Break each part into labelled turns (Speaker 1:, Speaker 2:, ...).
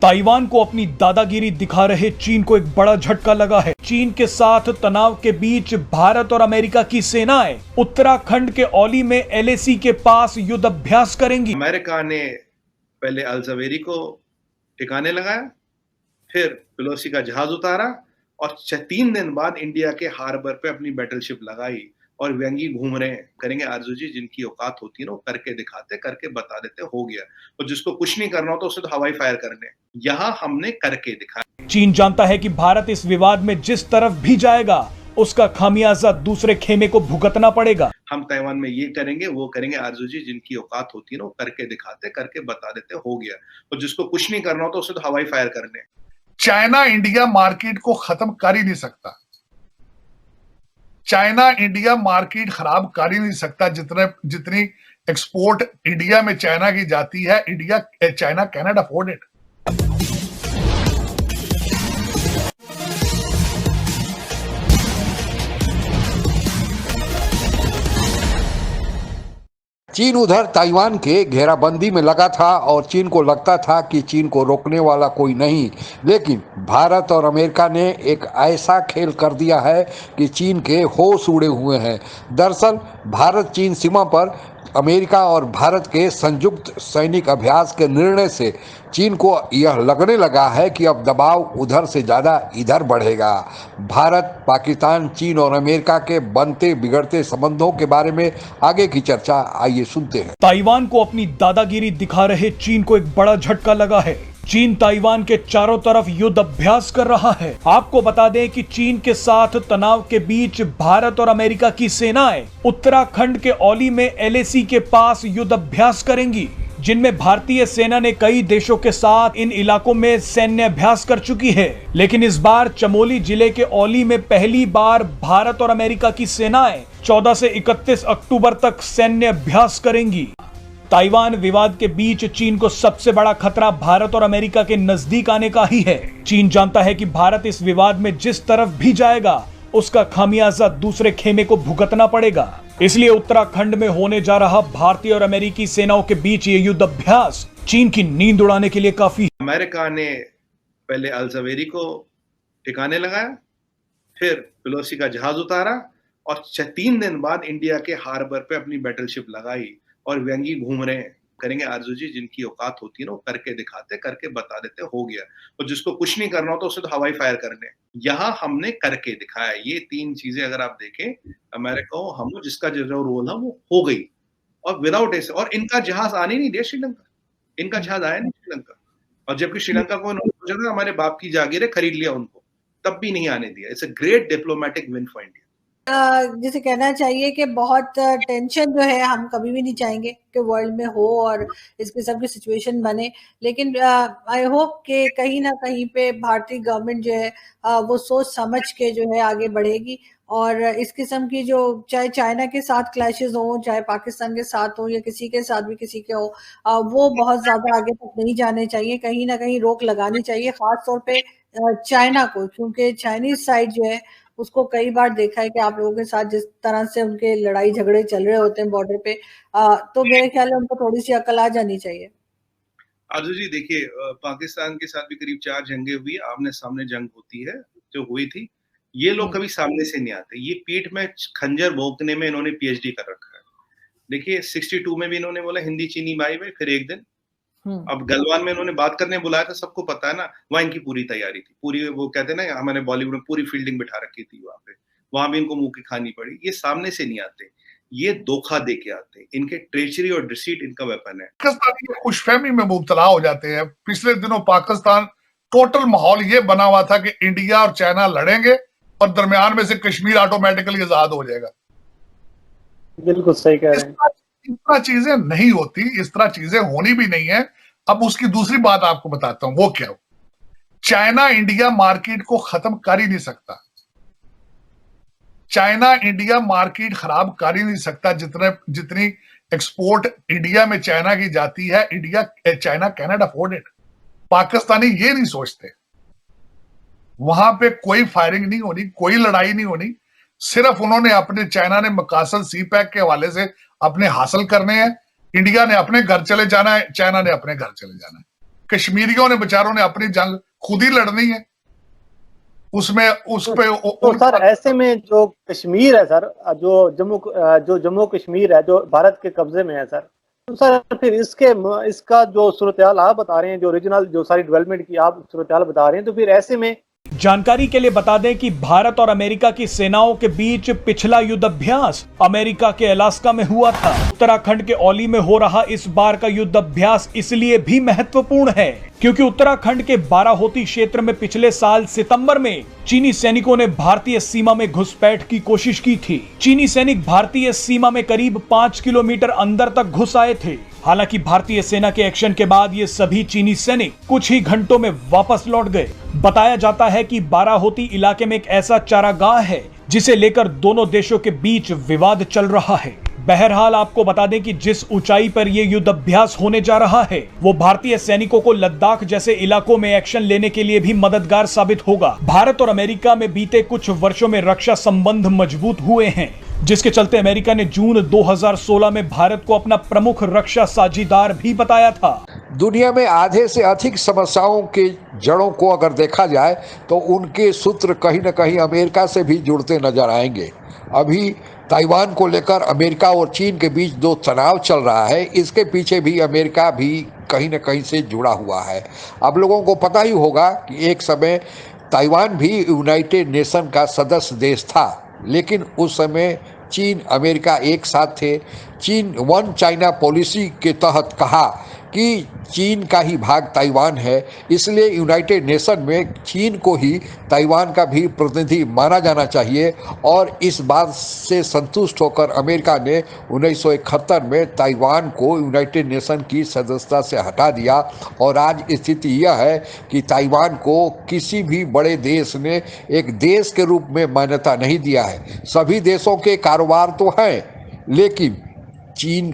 Speaker 1: Taiwan को अपनी दादागिरी दिखा रहे चीन को एक बड़ा झटका लगा है। चीन के साथ तनाव के बीच भारत और अमेरिका की सेनाएं उत्तराखंड के औली में एलएसी के पास युद्ध अभ्यास करेंगी।
Speaker 2: अमेरिका ने पहले अल जवेरी को ठिकाने लगाया, फिर पेलोसी का जहाज उतारा और 3 दिन बाद इंडिया के हार्बर पे अपनी बैटलशिप लगाई और व्यंगी घूम रहे हैं। करेंगे आरजू जी, जिनकी औकात होती है ना वो करके दिखाते, करके बता देते हो गया। और जिसको कुछ नहीं करना होता उसे तो हवाई फायर करने, यहाँ हमने करके दिखाया।
Speaker 1: चीन जानता है कि भारत इस विवाद में जिस तरफ भी जाएगा उसका खामियाजा दूसरे खेमे को भुगतना पड़ेगा।
Speaker 2: हम ताइवान में ये करेंगे वो करेंगे आरजू जी, जिनकी औकात होती है ना वो करके दिखाते, करके बता देते हो गया। और जिसको कुछ नहीं करना होता उसे तो हवाई फायर करने।
Speaker 3: चाइना इंडिया मार्केट को खत्म कर ही नहीं सकता। चाइना इंडिया मार्केट खराब कर ही नहीं सकता। जितनी एक्सपोर्ट इंडिया में चाइना की जाती है, China can not afford it.
Speaker 4: चीन उधर ताइवान के घेराबंदी में लगा था और चीन को लगता था कि चीन को रोकने वाला कोई नहीं, लेकिन भारत और अमेरिका ने एक ऐसा खेल कर दिया है कि चीन के होश उड़े हुए हैं। दरअसल भारत चीन सीमा पर अमेरिका और भारत के संयुक्त सैनिक अभ्यास के निर्णय से चीन को यह लगने लगा है कि अब दबाव उधर से ज़्यादा इधर बढ़ेगा। भारत, पाकिस्तान, चीन और अमेरिका के बनते बिगड़ते संबंधों के बारे में आगे की चर्चा आइए सुनते हैं।
Speaker 1: ताइवान को अपनी दादागिरी दिखा रहे चीन को एक बड़ा झटका लगा है। चीन ताइवान के चारों तरफ युद्ध अभ्यास कर रहा है। आपको बता दें कि चीन के साथ तनाव के बीच भारत और अमेरिका की सेनाएं उत्तराखंड के औली में एलएसी के पास युद्ध अभ्यास करेंगी, जिनमें भारतीय सेना ने कई देशों के साथ इन इलाकों में सैन्य अभ्यास कर चुकी है। लेकिन इस बार चमोली जिले के औली में पहली बार भारत और अमेरिका की सेनाएं 14 से 31 अक्टूबर तक सैन्य अभ्यास करेंगी। ताइवान विवाद के बीच चीन को सबसे बड़ा खतरा भारत और अमेरिका के नजदीक आने का ही है। चीन जानता है कि भारत इस विवाद में जिस तरफ भी जाएगा उसका खामियाजा दूसरे खेमे को भुगतना पड़ेगा। इसलिए उत्तराखंड में होने जा रहा भारतीय और अमेरिकी सेनाओं के बीच ये युद्ध अभ्यास चीन की नींद उड़ाने के लिए काफी है।
Speaker 2: अमेरिका ने पहले अल जवेरी को ठिकाने लगाया, फिर पेलोसी का जहाज उतारा और 3 दिन बाद इंडिया के हार्बर पे अपनी बैटलशिप लगाई और व्यंगी घूम रहे हैं। करेंगे आरजू जी, जिनकी औकात होती है ना वो करके दिखाते, करके बता देते हो गया। और जिसको कुछ नहीं करना होता उसे तो हवाई फायर करने, यहाँ हमने करके दिखाया। ये 3 चीजें अगर आप देखें, अमेरिका हो, हम हो, जिसका जो रोल है वो हो गई। और विदाउट ऐसे, और इनका जहाज आने नहीं दिया श्रीलंका, इनका जहाज आया नहीं श्रीलंका। और जबकि श्रीलंका को उन्होंने सोचा था हमारे बाप की जागीर है, खरीद लिया उनको, तब भी नहीं आने दिया। It's a great diplomatic win for India.
Speaker 5: जिसे कहना चाहिए कि बहुत टेंशन जो है हम कभी भी नहीं चाहेंगे कि वर्ल्ड में हो और इस किस्म की सिचुएशन बने। लेकिन आई होप कि कहीं ना कहीं पे भारतीय गवर्नमेंट जो है वो सोच समझ के जो है आगे बढ़ेगी और इस किस्म की जो चाहे चाइना के साथ क्लैशेस हो, चाहे पाकिस्तान के साथ हो या किसी के साथ भी किसी के हो, वो बहुत ज्यादा आगे तक नहीं जाने चाहिए। कहीं ना कहीं रोक लगानी चाहिए, खास तौर पे चाइना को, क्योंकि चाइनीज साइड जो है उसको कई बार देखा है कि आप लोगों के साथ जिस तरह से उनके लड़ाई झगड़े चल रहे होते हैं बॉर्डर पे, तो मेरे ख्याल में उनको थोड़ी सी अकल आ जानी चाहिए।
Speaker 2: आजू जी देखिए, पाकिस्तान के साथ भी करीब 4 जंगें हुई, आमने सामने जंग होती है जो हुई थी। ये लोग कभी सामने से नहीं आते, ये पीठ में खंजर भोंकने में इन्होंने पीएचडी कर रखा है। देखिए 62 में भी इन्होंने बोला हिंदी चीनी भाई में, फिर एक दिन अब गलवान में इन्होंने बात करने बुलाया था, सबको पता है ना, वहां इनकी पूरी तैयारी थी, पूरी वो कहते हैं ना हमारे बॉलीवुड में पूरी फील्डिंग बिठा रखी थी वहां पे, वहां भी इनको मुंह की खानी पड़ी। ये सामने से नहीं आते, ये धोखा दे के आते, इनके ट्रेचरी और डिसीट इनका वेपन है।
Speaker 3: पाकिस्तानी खुशफहमी में मुब्तला हो जाते हैं। पिछले दिनों पाकिस्तान टोटल माहौल ये बना हुआ था कि इंडिया और चाइना लड़ेंगे और दरमियान में से कश्मीर ऑटोमेटिकली आजाद हो जाएगा।
Speaker 6: बिल्कुल सही कह रहे हैं।
Speaker 3: इस तरह चीजें नहीं होती, इस तरह चीजें होनी भी नहीं है। अब उसकी दूसरी बात आपको बताता हूं, वो क्या हो। चाइना इंडिया मार्केट को खत्म कर ही नहीं सकता। चाइना इंडिया मार्केट खराब कर ही नहीं सकता। जितनी एक्सपोर्ट इंडिया में चाइना की जाती है, China can not afford it. Pakistani ये नहीं सोचते, वहां पे कोई फायरिंग नहीं होनी, कोई लड़ाई नहीं होनी। सिर्फ उन्होंने अपने, चाइना ने मकासद सी पैक के हवाले से अपने हासिल करने हैं। इंडिया ने अपने घर चले जाना है, चाइना ने अपने घर चले जाना है। कश्मीरियों ने बेचारों ने अपनी जंग खुद ही लड़नी है, उसमें उस पे
Speaker 6: तो सर ऐसे में जो कश्मीर है सर, जो जम्मू कश्मीर है जो भारत के कब्जे में है सर, तो सर फिर इसका जो सूरत हाल आप बता रहे हैं, जो रीजनल जो सारी डेवलपमेंट की आप सूरत हाल बता रहे हैं, तो फिर ऐसे में
Speaker 1: जानकारी के लिए बता दें कि भारत और अमेरिका की सेनाओं के बीच पिछला युद्ध अभ्यास अमेरिका के अलास्का में हुआ था। उत्तराखंड के औली में हो रहा इस बार का युद्ध अभ्यास इसलिए भी महत्वपूर्ण है क्योंकि उत्तराखंड के बाराहोती क्षेत्र में पिछले साल सितंबर में चीनी सैनिकों ने भारतीय सीमा में घुसपैठ की कोशिश की थी। चीनी सैनिक भारतीय सीमा में करीब 5 किलोमीटर अंदर तक घुस आए थे। हालांकि भारतीय सेना के एक्शन के बाद ये सभी चीनी सैनिक कुछ ही घंटों में वापस लौट गए। बताया जाता है कि बाराहोती इलाके में एक ऐसा चारागाह है जिसे लेकर दोनों देशों के बीच विवाद चल रहा है। बहरहाल आपको बता दें कि जिस ऊंचाई पर यह युद्ध अभ्यास होने जा रहा है वो भारतीय सैनिकों को लद्दाख जैसे इलाकों में एक्शन लेने के लिए भी मददगार साबित होगा। भारत और अमेरिका में बीते कुछ वर्षों में रक्षा संबंध मजबूत हुए हैं, जिसके चलते अमेरिका ने जून 2016 में भारत को अपना प्रमुख रक्षा साझीदार भी बताया था।
Speaker 4: दुनिया में आधे से अधिक समस्याओं के जड़ों को अगर देखा जाए तो उनके सूत्र कहीं न कहीं अमेरिका से भी जुड़ते नजर आएंगे। अभी ताइवान को लेकर अमेरिका और चीन के बीच जो तनाव चल रहा है, इसके पीछे भी अमेरिका भी कहीं न कहीं से जुड़ा हुआ है। आप लोगों को पता ही होगा कि एक समय ताइवान भी यूनाइटेड नेशन का सदस्य देश था, लेकिन उस समय चीन अमेरिका एक साथ थे। चीन वन चाइना पॉलिसी के तहत कहा कि चीन का ही भाग ताइवान है, इसलिए यूनाइटेड नेशन में चीन को ही ताइवान का भी प्रतिनिधि माना जाना चाहिए। और इस बात से संतुष्ट होकर अमेरिका ने 1971 में ताइवान को यूनाइटेड नेशन की सदस्यता से हटा दिया। और आज स्थिति यह है कि ताइवान को किसी भी बड़े देश ने एक देश के रूप में मान्यता नहीं दिया है। सभी देशों के कारोबार तो हैं, लेकिन चीन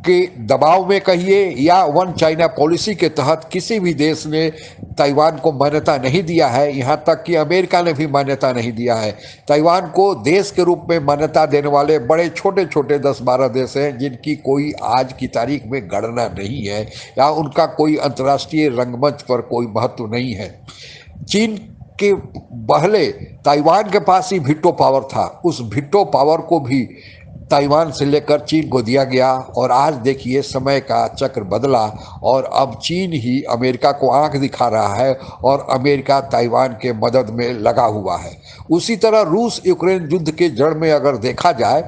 Speaker 4: के दबाव में कहिए या वन चाइना पॉलिसी के तहत किसी भी देश ने ताइवान को मान्यता नहीं दिया है। यहाँ तक कि अमेरिका ने भी मान्यता नहीं दिया है। ताइवान को देश के रूप में मान्यता देने वाले बड़े छोटे छोटे 10-12 देश हैं, जिनकी कोई आज की तारीख में गणना नहीं है या उनका कोई अंतर्राष्ट्रीय रंगमंच पर कोई महत्व नहीं है। चीन के पहले ताइवान के पास ही वीटो पावर था, उस वीटो पावर को भी ताइवान से लेकर चीन को दिया गया। और आज देखिए समय का चक्र बदला और अब चीन ही अमेरिका को आंख दिखा रहा है और अमेरिका ताइवान के मदद में लगा हुआ है। उसी तरह रूस यूक्रेन युद्ध के जड़ में अगर देखा जाए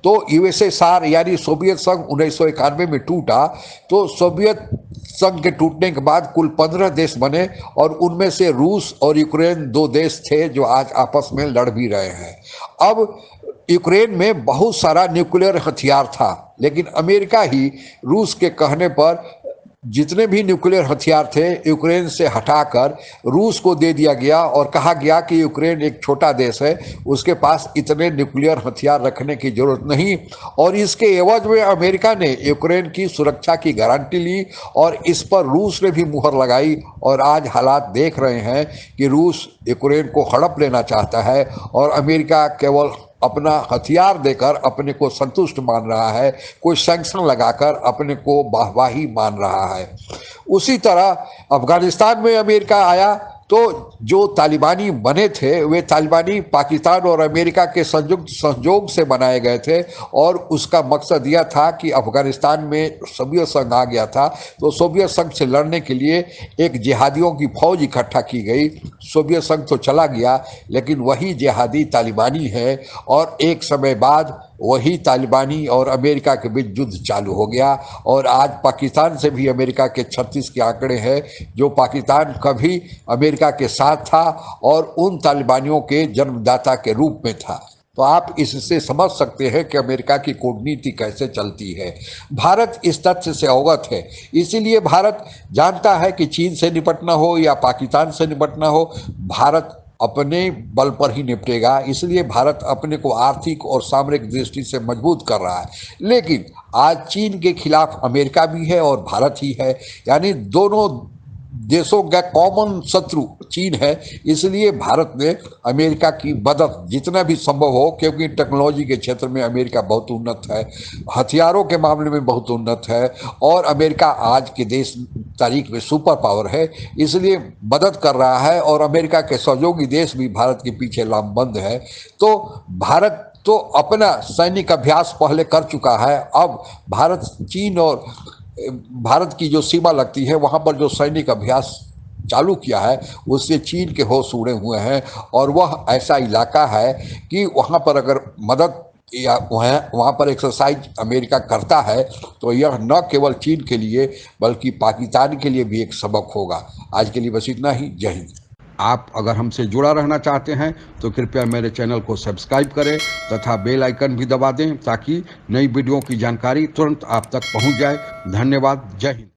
Speaker 4: तो यूएसएसआर यानी सोवियत संघ 1991 में टूटा, तो सोवियत संघ के टूटने के बाद कुल 15 देश बने और उनमें से रूस और यूक्रेन 2 देश थे जो आज आपस में लड़ भी रहे हैं। अब यूक्रेन में बहुत सारा न्यूक्लियर हथियार था, लेकिन अमेरिका ही रूस के कहने पर जितने भी न्यूक्लियर हथियार थे यूक्रेन से हटाकर रूस को दे दिया गया और कहा गया कि यूक्रेन एक छोटा देश है, उसके पास इतने न्यूक्लियर हथियार रखने की जरूरत नहीं। और इसके एवज में अमेरिका ने यूक्रेन की सुरक्षा की गारंटी ली और इस पर रूस ने भी मुहर लगाई। और आज हालात देख रहे हैं कि रूस यूक्रेन को हड़प लेना चाहता है और अमेरिका केवल अपना हथियार देकर अपने को संतुष्ट मान रहा है, कोई सैंक्शन लगाकर अपने को वाहवाही मान रहा है। उसी तरह अफगानिस्तान में अमेरिका आया तो जो तालिबानी बने थे वे तालिबानी पाकिस्तान और अमेरिका के संयुक्त सहयोग से बनाए गए थे और उसका मकसद यह था कि अफगानिस्तान में सोवियत संघ आ गया था तो सोवियत संघ से लड़ने के लिए एक जिहादियों की फौज इकट्ठा की गई। सोवियत संघ तो चला गया, लेकिन वही जिहादी तालिबानी है और एक समय बाद वही तालिबानी और अमेरिका के बीच युद्ध चालू हो गया। और आज पाकिस्तान से भी अमेरिका के 36 के आंकड़े हैं, जो पाकिस्तान कभी अमेरिका के साथ था और उन तालिबानियों के जन्मदाता के रूप में था। तो आप इससे समझ सकते हैं कि अमेरिका की कूटनीति कैसे चलती है। भारत इस तथ्य से अवगत है, इसीलिए भारत जानता है कि चीन से निपटना हो या पाकिस्तान से निपटना हो, भारत अपने बल पर ही निपटेगा। इसलिए भारत अपने को आर्थिक और सामरिक दृष्टि से मजबूत कर रहा है। लेकिन आज चीन के खिलाफ अमेरिका भी है और भारत ही है, यानी दोनों देशों का कॉमन शत्रु चीन है। इसलिए भारत ने अमेरिका की मदद जितना भी संभव हो, क्योंकि टेक्नोलॉजी के क्षेत्र में अमेरिका बहुत उन्नत है, हथियारों के मामले में बहुत उन्नत है और अमेरिका आज के देश तारीख में सुपर पावर है, इसलिए मदद कर रहा है और अमेरिका के सहयोगी देश भी भारत के पीछे लामबंद है। तो भारत तो अपना सैनिक अभ्यास पहले कर चुका है, अब भारत चीन और भारत की जो सीमा लगती है वहाँ पर जो सैनिक अभ्यास चालू किया है उससे चीन के होश उड़े हुए हैं और वह ऐसा इलाका है कि वहाँ पर अगर मदद या वहाँ पर एक्सरसाइज अमेरिका करता है तो यह न केवल चीन के लिए बल्कि पाकिस्तान के लिए भी एक सबक होगा। आज के लिए बस इतना ही। जय हिंद। आप अगर हमसे जुड़ा रहना चाहते हैं तो कृपया मेरे चैनल को सब्सक्राइब करें तथा बेल आइकन भी दबा दें ताकि नई वीडियो की जानकारी तुरंत आप तक पहुंच जाए। धन्यवाद। जय हिंद।